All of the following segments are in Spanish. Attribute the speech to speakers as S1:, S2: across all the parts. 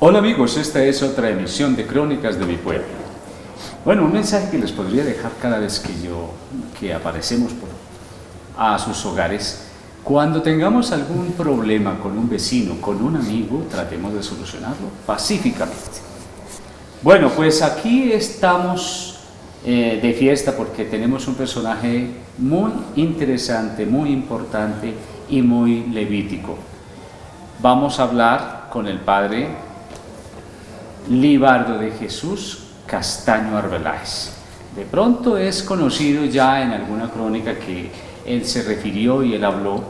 S1: Hola amigos, esta es otra emisión de Crónicas de mi Pueblo. Bueno, un mensaje que les podría dejar cada vez que aparecemos a sus hogares. Cuando tengamos algún problema con un vecino, con un amigo, tratemos de solucionarlo pacíficamente. Bueno, pues aquí estamos de fiesta porque tenemos un personaje muy interesante, muy importante y muy levítico. Vamos a hablar con el padre Libardo de Jesús Castaño Arbeláez. De pronto es conocido ya en alguna crónica que él se refirió y él habló,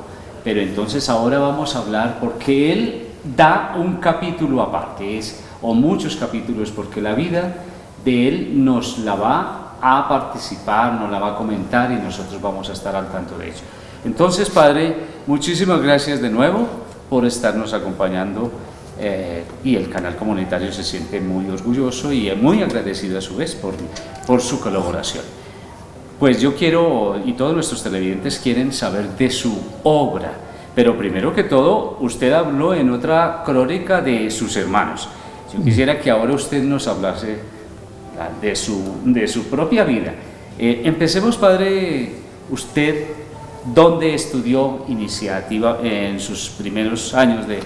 S1: pero entonces ahora vamos a hablar porque él da un capítulo aparte, o muchos capítulos, porque la vida de él nos la va a participar, nos la va a comentar y nosotros vamos a estar al tanto de ello. Entonces, Padre, muchísimas gracias de nuevo por estarnos acompañando y el canal comunitario se siente muy orgulloso y muy agradecido a su vez por su colaboración. Pues yo quiero, y todos nuestros televidentes quieren saber de su obra, pero primero que todo, usted habló en otra crónica de sus hermanos. Yo quisiera que ahora usted nos hablase de su propia vida. Empecemos, Padre, usted, ¿dónde estudió iniciativa en sus primeros años de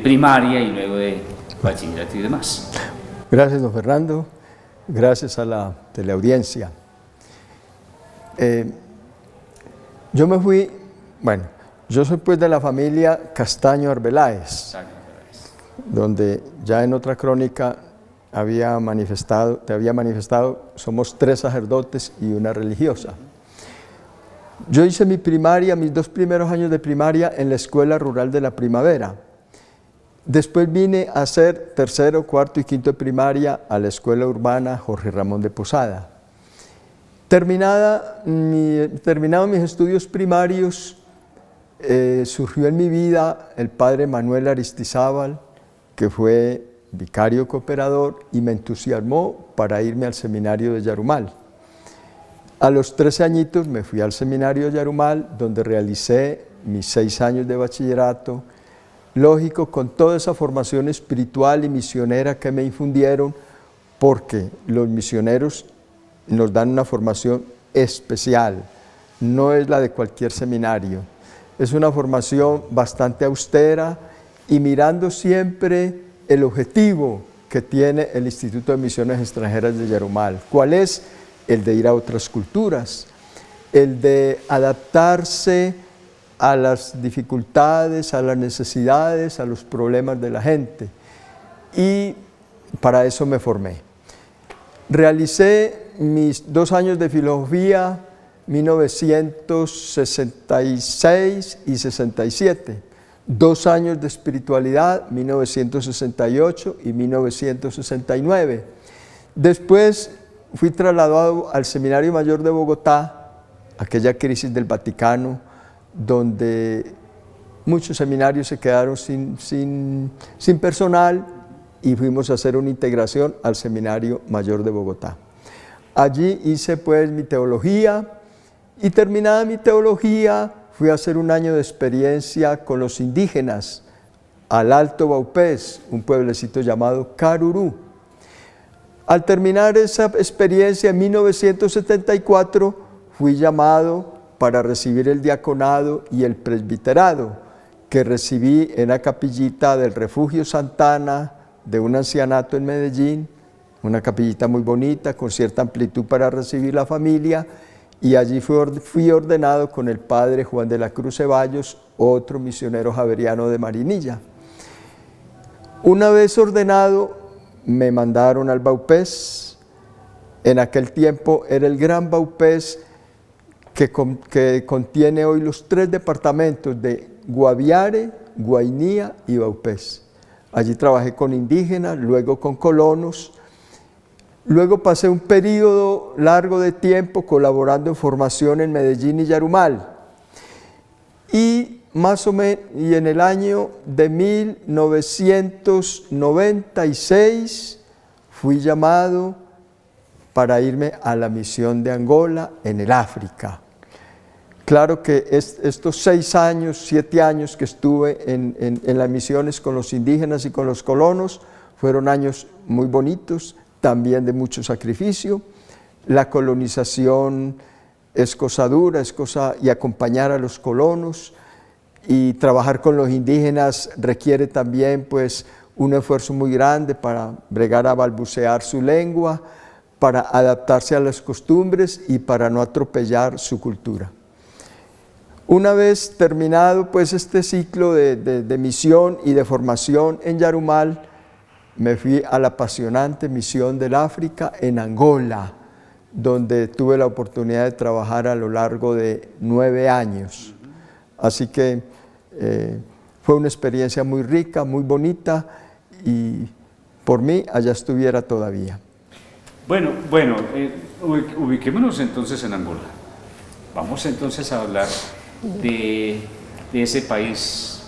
S1: primaria y luego de bachillerato y demás?
S2: Gracias, don Fernando. Gracias a la teleaudiencia. Yo soy pues de la familia Castaño Arbeláez, donde ya en otra crónica te había manifestado, somos 3 sacerdotes y una religiosa. Yo hice mi primaria, mis 2 primeros años de primaria en la Escuela Rural de la Primavera. Después vine a hacer 3º, 4º y 5º de primaria a la Escuela Urbana Jorge Ramón de Posada. Terminados mis estudios primarios, surgió en mi vida el padre Manuel Aristizábal, que fue vicario cooperador y me entusiasmó para irme al seminario de Yarumal. A los 13 añitos me fui al seminario de Yarumal, donde realicé mis 6 años de bachillerato, lógico, con toda esa formación espiritual y misionera que me infundieron, porque los misioneros nos dan una formación especial, no es la de cualquier seminario. Es una formación bastante austera y mirando siempre el objetivo que tiene el Instituto de Misiones Extranjeras de Yarumal. ¿Cuál es? El de ir a otras culturas, el de adaptarse a las dificultades, a las necesidades, a los problemas de la gente. Y para eso me formé. Realicé mis 2 años de filosofía, 1966 y 67. 2 años de espiritualidad, 1968 y 1969. Después fui trasladado al Seminario Mayor de Bogotá, aquella crisis del Vaticano, donde muchos seminarios se quedaron sin personal y fuimos a hacer una integración al Seminario Mayor de Bogotá. Allí hice pues mi teología y terminada mi teología fui a hacer un año de experiencia con los indígenas al Alto Baupés, un pueblecito llamado Carurú. Al terminar esa experiencia en 1974 fui llamado para recibir el diaconado y el presbiterado que recibí en la capillita del Refugio Santana de un ancianato en Medellín, una capillita muy bonita con cierta amplitud para recibir la familia, y allí fui ordenado con el padre Juan de la Cruz Ceballos, otro misionero javeriano de Marinilla. Una vez ordenado me mandaron al Baupés. En aquel tiempo era el Gran Baupés que contiene hoy los 3 departamentos de Guaviare, Guainía y Baupés. Allí trabajé con indígenas, luego con colonos. Luego pasé un periodo largo de tiempo colaborando en formación en Medellín y Yarumal. Y en el año de 1996 fui llamado para irme a la misión de Angola en el África. Claro que estos 6 años, 7 años que estuve en las misiones con los indígenas y con los colonos Fueron años muy bonitos, también de mucho sacrificio. La colonización es cosa dura, y acompañar a los colonos y trabajar con los indígenas requiere también pues un esfuerzo muy grande para bregar a balbucear su lengua, para adaptarse a las costumbres y para no atropellar su cultura. Una vez terminado pues este ciclo de misión y de formación en Yarumal, me fui a la apasionante misión del África en Angola, donde tuve la oportunidad de trabajar a lo largo de 9 años. Así que fue una experiencia muy rica, muy bonita, y por mí allá estuviera todavía.
S1: Bueno, ubiquémonos entonces en Angola. Vamos entonces a hablar de ese país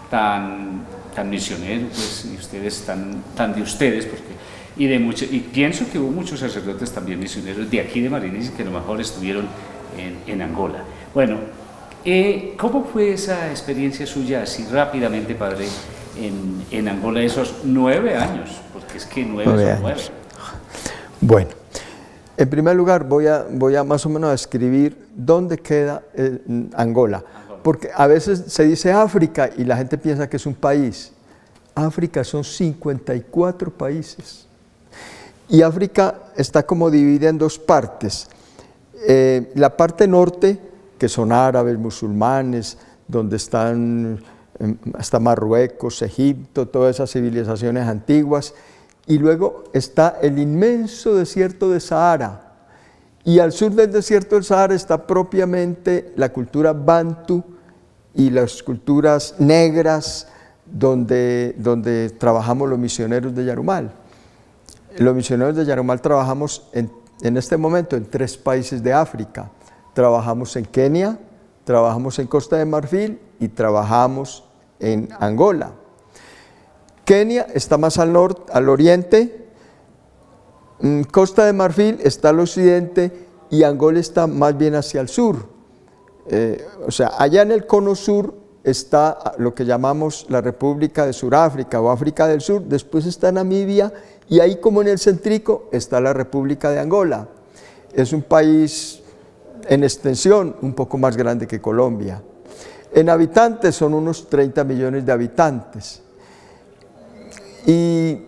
S1: tan misionero, pues, y ustedes tan de ustedes, porque y pienso que hubo muchos sacerdotes también misioneros de aquí de Marinis que a lo mejor estuvieron en Angola. Bueno, ¿cómo fue esa experiencia suya así rápidamente, padre, en Angola esos 9 años? Porque es que 9 son 9.
S2: Bueno, en primer lugar voy a más o menos a escribir dónde queda Angola, porque a veces se dice África y la gente piensa que es un país. África son 54 países y África está como dividida en 2 partes. La parte norte, que son árabes, musulmanes, donde están hasta Marruecos, Egipto, todas esas civilizaciones antiguas, y luego está el inmenso desierto de Sahara, y al sur del desierto del Sahara está propiamente la cultura bantu y las culturas negras, donde trabajamos los misioneros de Yarumal. Los misioneros de Yarumal trabajamos en este momento en 3 países de África. Trabajamos en Kenia, trabajamos en Costa de Marfil y trabajamos en Angola. Kenia está más al norte, al oriente, Costa de Marfil está al occidente y Angola está más bien hacia el sur. O sea, allá en el cono sur está lo que llamamos la República de Suráfrica o África del Sur, después está Namibia y ahí como en el céntrico está la República de Angola. Es un país en extensión un poco más grande que Colombia. En habitantes son unos 30 millones de habitantes. Y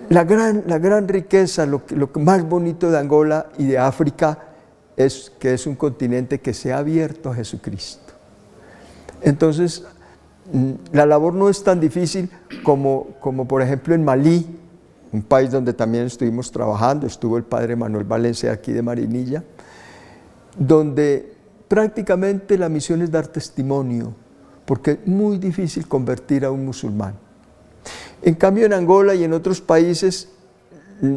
S2: la gran riqueza, lo más bonito de Angola y de África es que es un continente que se ha abierto a Jesucristo. Entonces, la labor no es tan difícil como por ejemplo en Malí, un país donde también estuvimos trabajando, estuvo el padre Manuel Valencia aquí de Marinilla, donde prácticamente la misión es dar testimonio, porque es muy difícil convertir a un musulmán. En cambio en Angola y en otros países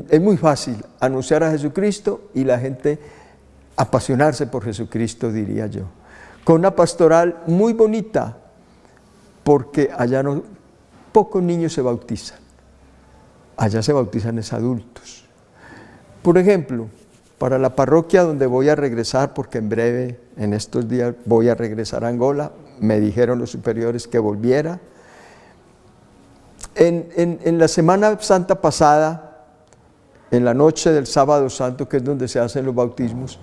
S2: es muy fácil anunciar a Jesucristo y la gente apasionarse por Jesucristo, diría yo, con una pastoral muy bonita, porque allá pocos niños se bautizan, allá se bautizan es adultos. Por ejemplo, para la parroquia donde voy a regresar, porque en breve, en estos días, voy a regresar a Angola, me dijeron los superiores que volviera. En la Semana Santa pasada, en la noche del Sábado Santo, que es donde se hacen los bautismos,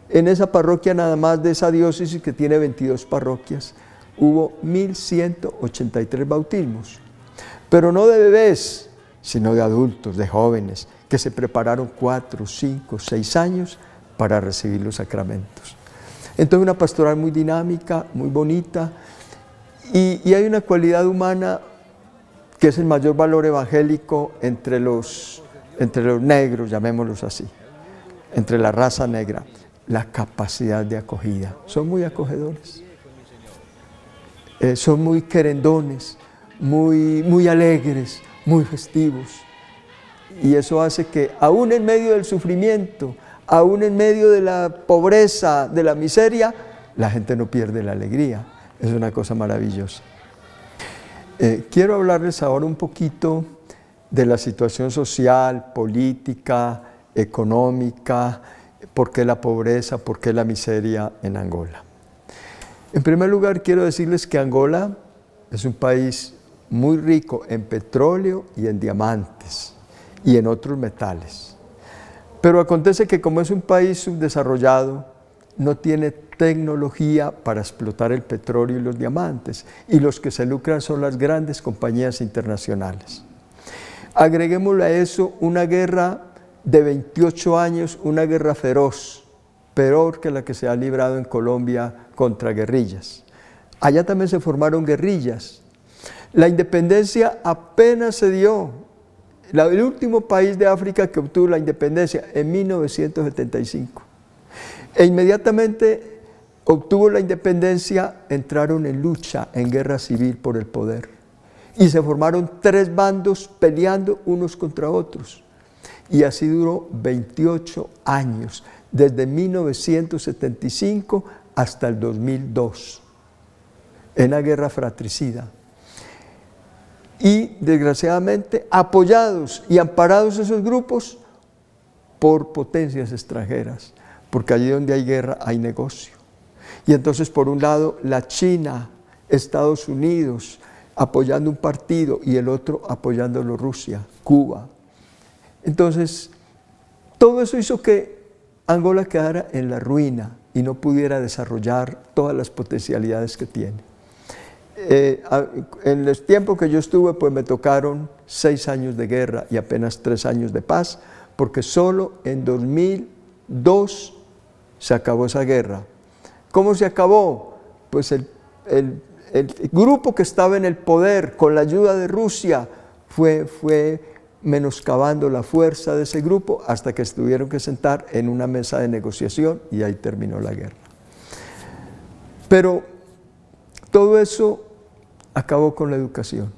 S2: en esa parroquia nada más de esa diócesis que tiene 22 parroquias, hubo 1.183 bautismos, pero no de bebés, sino de adultos, de jóvenes, que se prepararon 4, 5, 6 años para recibir los sacramentos. Entonces una pastoral muy dinámica, muy bonita, y hay una cualidad humana que es el mayor valor evangélico entre los negros, llamémoslos así, entre la raza negra, la capacidad de acogida. Son muy acogedores, son muy querendones, muy alegres, muy festivos. Y eso hace que aún en medio del sufrimiento, aún en medio de la pobreza, de la miseria, la gente no pierde la alegría. Es una cosa maravillosa. Quiero hablarles ahora un poquito de la situación social, política, económica, por qué la pobreza, por qué la miseria en Angola. En primer lugar, quiero decirles que Angola es un país muy rico en petróleo y en diamantes y en otros metales. Pero acontece que como es un país subdesarrollado, no tiene tecnología para explotar el petróleo y los diamantes, y los que se lucran son las grandes compañías internacionales. Agreguémosle a eso una guerra de 28 años, una guerra feroz, peor que la que se ha librado en Colombia contra guerrillas. Allá también se formaron guerrillas. La independencia apenas se dio. El último país de África que obtuvo la independencia en 1975. E inmediatamente obtuvo la independencia, entraron en lucha, en guerra civil por el poder. Y se formaron 3 bandos peleando unos contra otros. Y así duró 28 años, desde 1975 hasta el 2002, en la guerra fratricida. Y desgraciadamente apoyados y amparados esos grupos por potencias extranjeras, porque allí donde hay guerra hay negocio. Y entonces por un lado la China, Estados Unidos apoyando un partido y el otro apoyándolo Rusia, Cuba. Entonces todo eso hizo que Angola quedara en la ruina y no pudiera desarrollar todas las potencialidades que tiene. En el tiempo que yo estuve, pues me tocaron 6 años de guerra y apenas 3 años de paz, porque solo en 2002 se acabó esa guerra. ¿Cómo se acabó? Pues el grupo que estaba en el poder, con la ayuda de Rusia, fue menoscabando la fuerza de ese grupo hasta que se tuvieron que sentar en una mesa de negociación y ahí terminó la guerra. Pero todo eso acabó con la educación.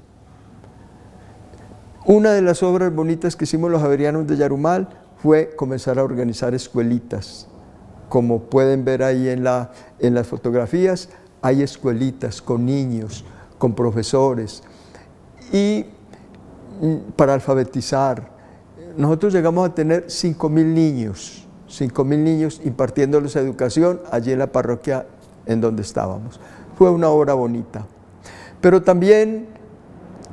S2: Una de las obras bonitas que hicimos los javerianos de Yarumal fue comenzar a organizar escuelitas. Como pueden ver ahí en las fotografías, hay escuelitas con niños, con profesores, y para alfabetizar. Nosotros llegamos a tener 5.000 niños impartiéndoles educación allí en la parroquia en donde estábamos. Fue una obra bonita. Pero también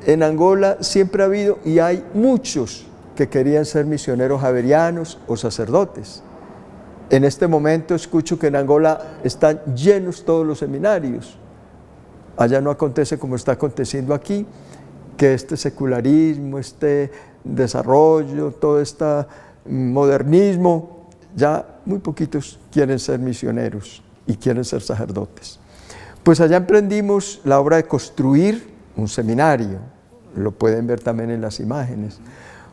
S2: en Angola siempre ha habido y hay muchos que querían ser misioneros javerianos o sacerdotes. En este momento escucho que en Angola están llenos todos los seminarios. Allá no acontece como está aconteciendo aquí, que este secularismo, este desarrollo, todo este modernismo, ya muy poquitos quieren ser misioneros y quieren ser sacerdotes. Pues allá emprendimos la obra de construir un seminario, lo pueden ver también en las imágenes,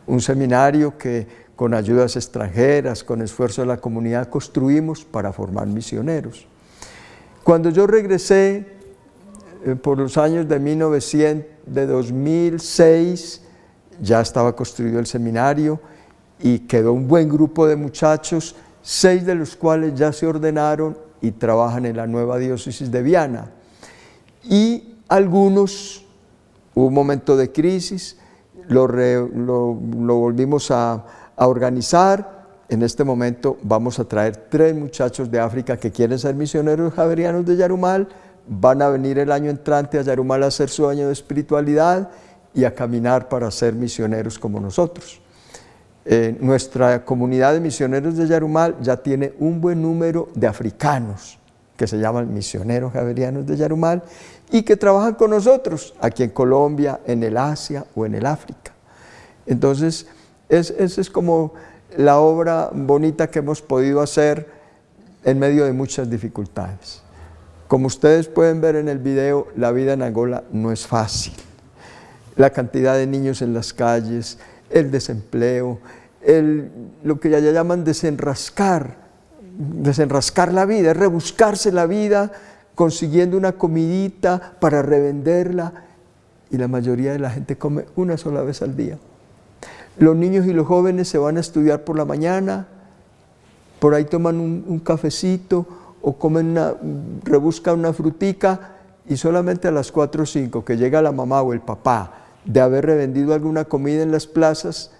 S2: un seminario que con ayudas extranjeras, con esfuerzo de la comunidad construimos para formar misioneros. Cuando yo regresé por los años de 2006, ya estaba construido el seminario y quedó un buen grupo de muchachos, 6 de los cuales ya se ordenaron y trabajan en la nueva diócesis de Viana. Y algunos, hubo un momento de crisis, lo volvimos a organizar. En este momento vamos a traer 3 muchachos de África que quieren ser misioneros javerianos de Yarumal, van a venir el año entrante a Yarumal a hacer su año de espiritualidad y a caminar para ser misioneros como nosotros. Nuestra comunidad de misioneros de Yarumal ya tiene un buen número de africanos que se llaman misioneros javerianos de Yarumal y que trabajan con nosotros aquí en Colombia, en el Asia o en el África. Entonces, esa es como la obra bonita que hemos podido hacer en medio de muchas dificultades. Como ustedes pueden ver en el video, la vida en Angola no es fácil. La cantidad de niños en las calles, el desempleo, lo que ya llaman desenrascar la vida, es rebuscarse la vida consiguiendo una comidita para revenderla, y la mayoría de la gente come una sola vez al día. Los niños y los jóvenes se van a estudiar por la mañana, por ahí toman un cafecito o rebuscan una frutica, y solamente a las 4 o 5 que llega la mamá o el papá de haber revendido alguna comida en las plazas,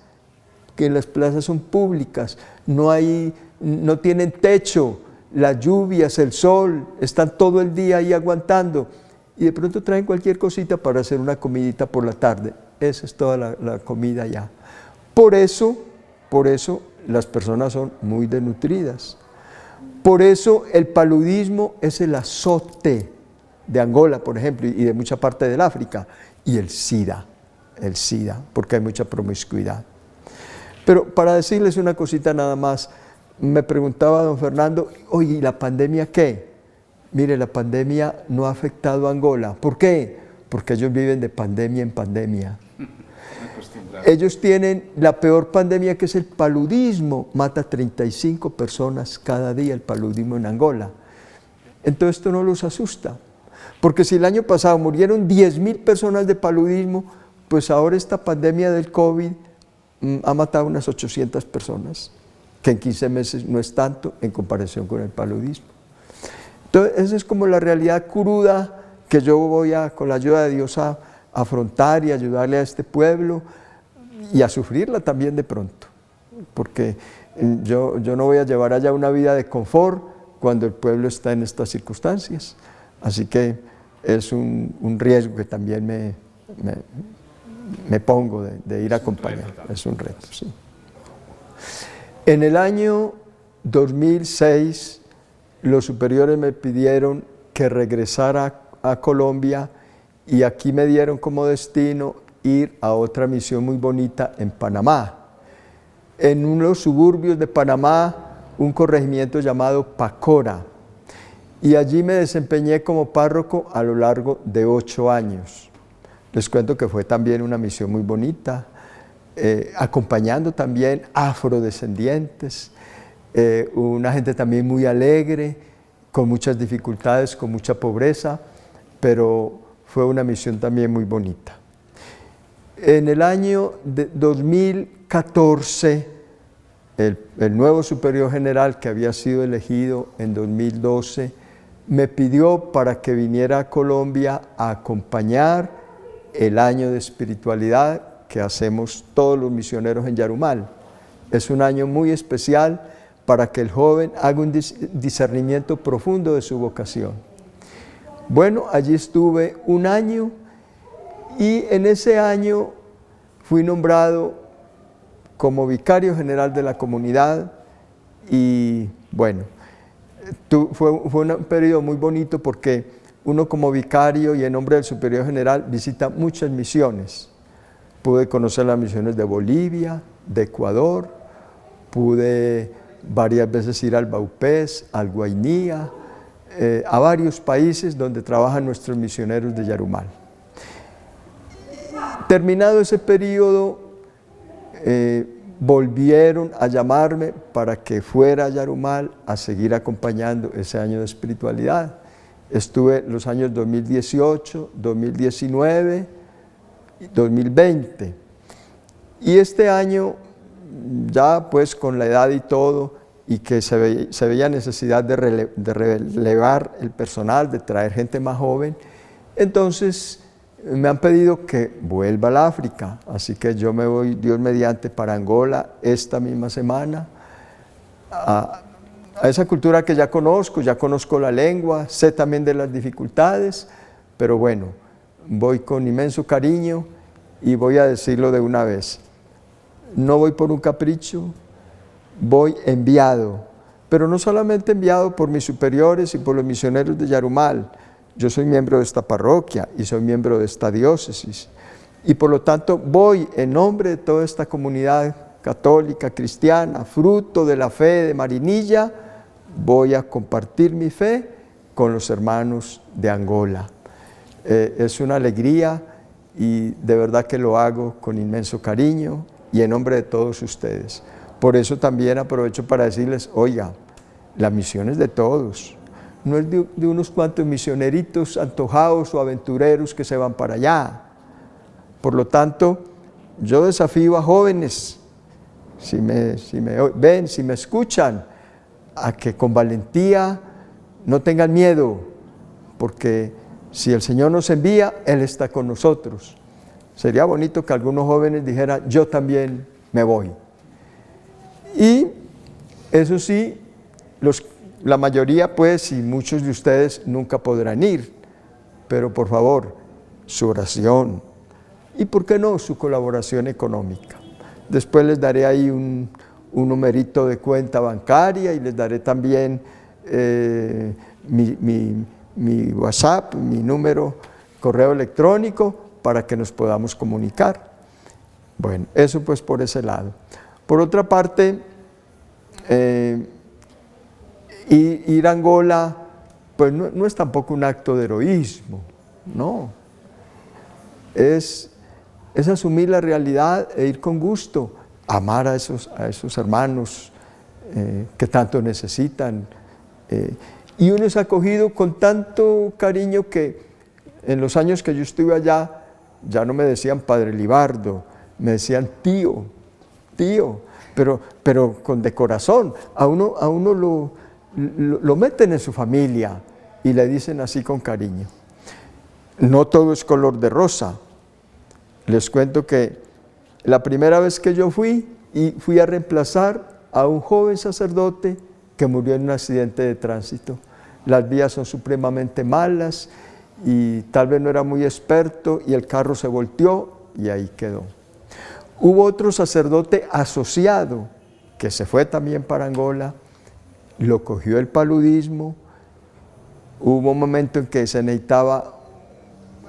S2: que en las plazas son públicas, no tienen techo, las lluvias, el sol, están todo el día ahí aguantando, y de pronto traen cualquier cosita para hacer una comidita por la tarde. Esa es toda la comida ya. Por eso las personas son muy desnutridas. Por eso el paludismo es el azote de Angola, por ejemplo, y de mucha parte del África, y el SIDA, porque hay mucha promiscuidad. Pero para decirles una cosita nada más, me preguntaba don Fernando, oye, ¿y la pandemia qué? Mire, la pandemia no ha afectado a Angola. ¿Por qué? Porque ellos viven de pandemia en pandemia. Ellos tienen la peor pandemia, que es el paludismo. Mata 35 personas cada día el paludismo en Angola. Entonces esto no los asusta. Porque si el año pasado murieron 10.000 personas de paludismo, pues ahora esta pandemia del COVID ha matado unas 800 personas, que en 15 meses no es tanto en comparación con el paludismo. Entonces esa es como la realidad cruda que yo voy con la ayuda de Dios a afrontar y ayudarle a este pueblo y a sufrirla también de pronto, porque yo no voy a llevar allá una vida de confort cuando el pueblo está en estas circunstancias, así que es un riesgo que también me pongo de ir a acompañar, es un reto, sí. En el año 2006 los superiores me pidieron que regresara a Colombia y aquí me dieron como destino ir a otra misión muy bonita en Panamá. En unos suburbios de Panamá, un corregimiento llamado Pacora. Y allí me desempeñé como párroco a lo largo de 8 años. Les cuento que fue también una misión muy bonita, acompañando también afrodescendientes, una gente también muy alegre, con muchas dificultades, con mucha pobreza, pero fue una misión también muy bonita. En el año 2014, el nuevo superior general, que había sido elegido en 2012, me pidió para que viniera a Colombia a acompañar el año de espiritualidad que hacemos todos los misioneros en Yarumal. Es un año muy especial para que el joven haga un discernimiento profundo de su vocación. Bueno, allí estuve un año y en ese año fui nombrado como vicario general de la comunidad y bueno, fue un periodo muy bonito porque uno como vicario y en nombre del superior general visita muchas misiones. Pude conocer las misiones de Bolivia, de Ecuador, pude varias veces ir al Baupés, al Guainía, a varios países donde trabajan nuestros misioneros de Yarumal. Terminado ese periodo, volvieron a llamarme para que fuera a Yarumal a seguir acompañando ese año de espiritualidad. Estuve los años 2018, 2019 y 2020. Y este año, ya pues con la edad y todo, y que se veía necesidad de relevar el personal, de traer gente más joven, entonces me han pedido que vuelva al África, así que yo me voy, Dios mediante, para Angola esta misma semana, a esa cultura que ya conozco la lengua, sé también de las dificultades, pero bueno, voy con inmenso cariño y voy a decirlo de una vez. No voy por un capricho, voy enviado, pero no solamente enviado por mis superiores y por los misioneros de Yarumal. Yo soy miembro de esta parroquia y soy miembro de esta diócesis y por lo tanto voy en nombre de toda esta comunidad católica, cristiana, fruto de la fe de Marinilla, voy a compartir mi fe con los hermanos de Angola. Es una alegría y de verdad que lo hago con inmenso cariño y en nombre de todos ustedes. Por eso también aprovecho para decirles, oiga, la misión es de todos, no es de unos cuantos misioneritos antojados o aventureros que se van para allá. Por lo tanto, yo desafío a jóvenes, si me ven, si me escuchan, a que con valentía no tengan miedo, porque si el Señor nos envía, Él está con nosotros. Sería bonito que algunos jóvenes dijeran, yo también me voy. Y eso sí, la mayoría pues y muchos de ustedes nunca podrán ir, pero por favor, su oración y, ¿por qué no?, su colaboración económica. Después les daré ahí un numerito de cuenta bancaria y les daré también mi WhatsApp, mi número, correo electrónico, para que nos podamos comunicar. Bueno, eso pues por ese lado. Por otra parte, ir a Angola, pues no es tampoco un acto de heroísmo, no. Es asumir la realidad e ir con gusto, amar a esos hermanos que tanto necesitan. Y uno es acogido con tanto cariño que en los años que yo estuve allá, ya no me decían Padre Libardo, me decían tío, pero de corazón. A uno lo meten en su familia y le dicen así con cariño. No todo es color de rosa. Les cuento que la primera vez que yo fui a reemplazar a un joven sacerdote que murió en un accidente de tránsito. Las vías son supremamente malas y tal vez no era muy experto y el carro se volteó y ahí quedó. Hubo otro sacerdote asociado que se fue también para Angola, lo cogió el paludismo, hubo un momento en que se necesitaba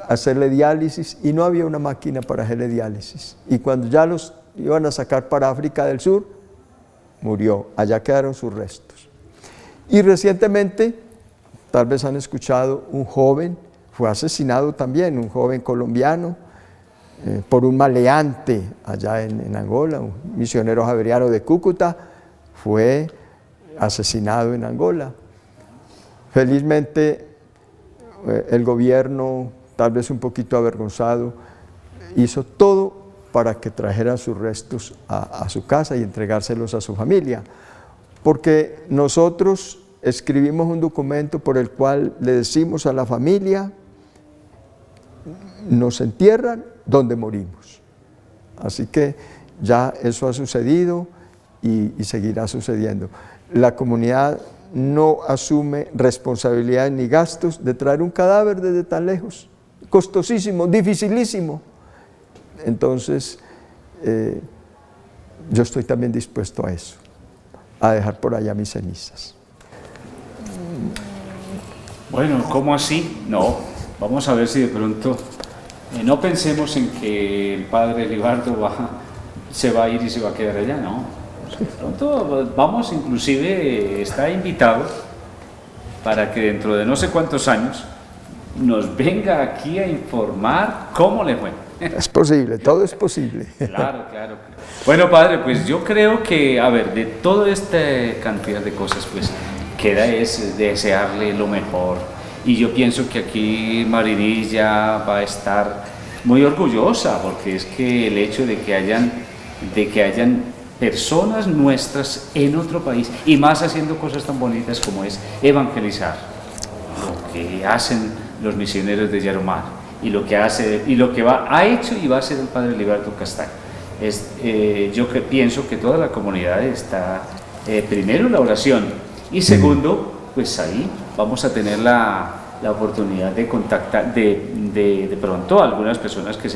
S2: hacerle diálisis y no había una máquina para hacerle diálisis. Y cuando ya los iban a sacar para África del Sur, murió, allá quedaron sus restos. Y recientemente, tal vez han escuchado, un joven fue asesinado también, un joven colombiano, por un maleante allá en Angola, un misionero javeriano de Cúcuta, fue asesinado en Angola. Felizmente, el gobierno, tal vez un poquito avergonzado, hizo todo para que trajeran sus restos a su casa y entregárselos a su familia, porque nosotros escribimos un documento por el cual le decimos a la familia: nos entierran donde morimos. Así que ya eso ha sucedido y seguirá sucediendo. La comunidad no asume responsabilidades ni gastos de traer un cadáver desde tan lejos. Costosísimo, dificilísimo. Entonces, yo estoy también dispuesto a eso, a dejar por allá mis cenizas.
S1: Bueno, ¿cómo así? No, vamos a ver si de pronto no pensemos en que el padre Libardo se va a ir y se va a quedar allá, no. De pronto vamos, inclusive está invitado para que dentro de no sé cuántos años nos venga aquí a informar cómo le fue.
S2: Es posible, todo es posible.
S1: Claro. Bueno, padre, pues yo creo que, a ver, de toda esta cantidad de cosas, pues queda es desearle lo mejor. Y yo pienso que aquí Marinilla va a estar muy orgullosa, porque es que el hecho de que hayan personas nuestras en otro país, y más haciendo cosas tan bonitas como es evangelizar, lo que hacen los misioneros de Yaromar, y lo que ha hecho y va a hacer el padre Libardo Castaño. Yo pienso que toda la comunidad está, primero, en la oración, y segundo, pues ahí vamos a tener la oportunidad de contactar de pronto a algunas personas que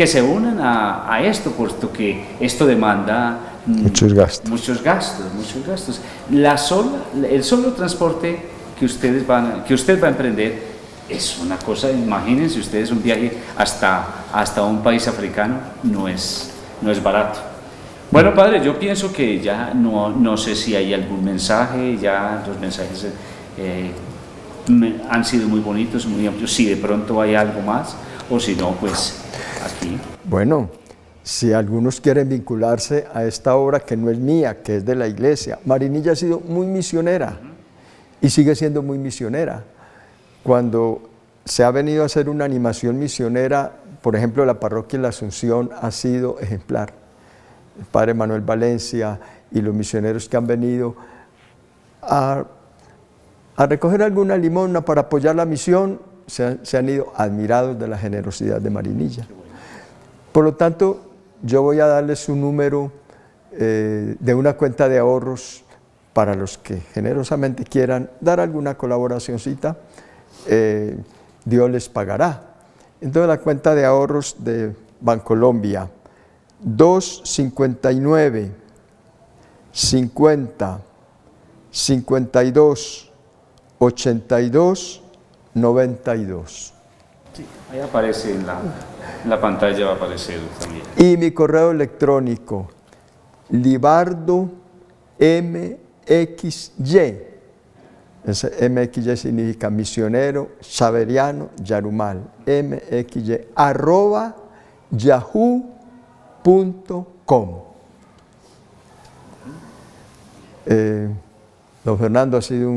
S1: se unan a esto, puesto que esto demanda muchos gastos. El solo transporte que usted va a emprender es una cosa. Imagínense ustedes un viaje hasta un país africano, no es barato. Bueno, padre, yo pienso que ya no sé si hay algún mensaje. Ya los mensajes han sido muy bonitos, muy amplios. Si de pronto hay algo más, o si no, pues aquí.
S2: Bueno, si algunos quieren vincularse a esta obra que no es mía, que es de la iglesia, Marinilla ha sido muy misionera y sigue siendo muy misionera. Cuando se ha venido a hacer una animación misionera, por ejemplo, la parroquia de la Asunción ha sido ejemplar. El padre Manuel Valencia y los misioneros que han venido a recoger alguna limosna para apoyar la misión se han ido admirados de la generosidad de Marinilla. Por lo tanto, yo voy a darles un número de una cuenta de ahorros para los que generosamente quieran dar alguna colaboracioncita. Dios les pagará. Entonces la cuenta de ahorros de Bancolombia, 259 50 52 82 92.
S1: Sí, ahí aparece en la pantalla, va a aparecer también.
S2: Y mi correo electrónico, Libardo MXY. Ese MXY significa misionero, Xaveriano, Yarumal. MXY, @yahoo.com. Don Fernando ha sido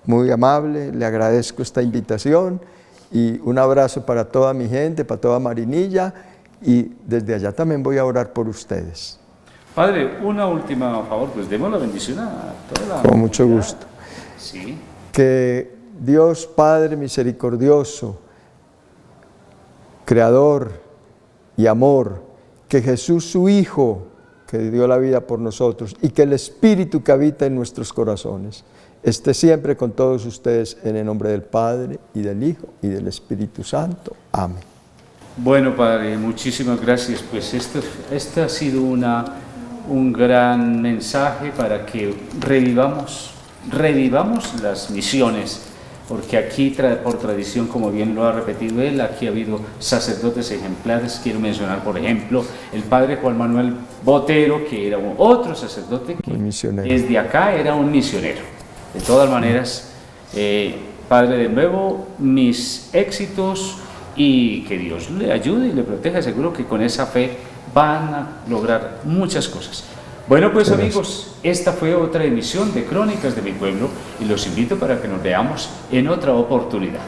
S2: muy amable, le agradezco esta invitación y un abrazo para toda mi gente, para toda Marinilla, y desde allá también voy a orar por ustedes.
S1: Padre, una última favor, pues demos la bendición a toda la
S2: Con mucho
S1: comunidad.
S2: gusto.
S1: Sí.
S2: Que Dios Padre misericordioso, Creador y amor, que Jesús su Hijo, que dio la vida por nosotros, y que el Espíritu que habita en nuestros corazones esté siempre con todos ustedes, en el nombre del Padre, y del Hijo, y del Espíritu Santo. Amén.
S1: Bueno, Padre, muchísimas gracias. Pues este ha sido un gran mensaje para que revivamos las misiones, porque aquí por tradición, como bien lo ha repetido él, aquí ha habido sacerdotes ejemplares. Quiero mencionar, por ejemplo, el padre Juan Manuel Botero, que era otro sacerdote que desde acá era un misionero. De todas maneras, Padre, de nuevo, mis éxitos, y que Dios le ayude y le proteja. Seguro que con esa fe van a lograr muchas cosas. Bueno, pues amigos, esta fue otra emisión de Crónicas de mi Pueblo, y los invito para que nos veamos en otra oportunidad.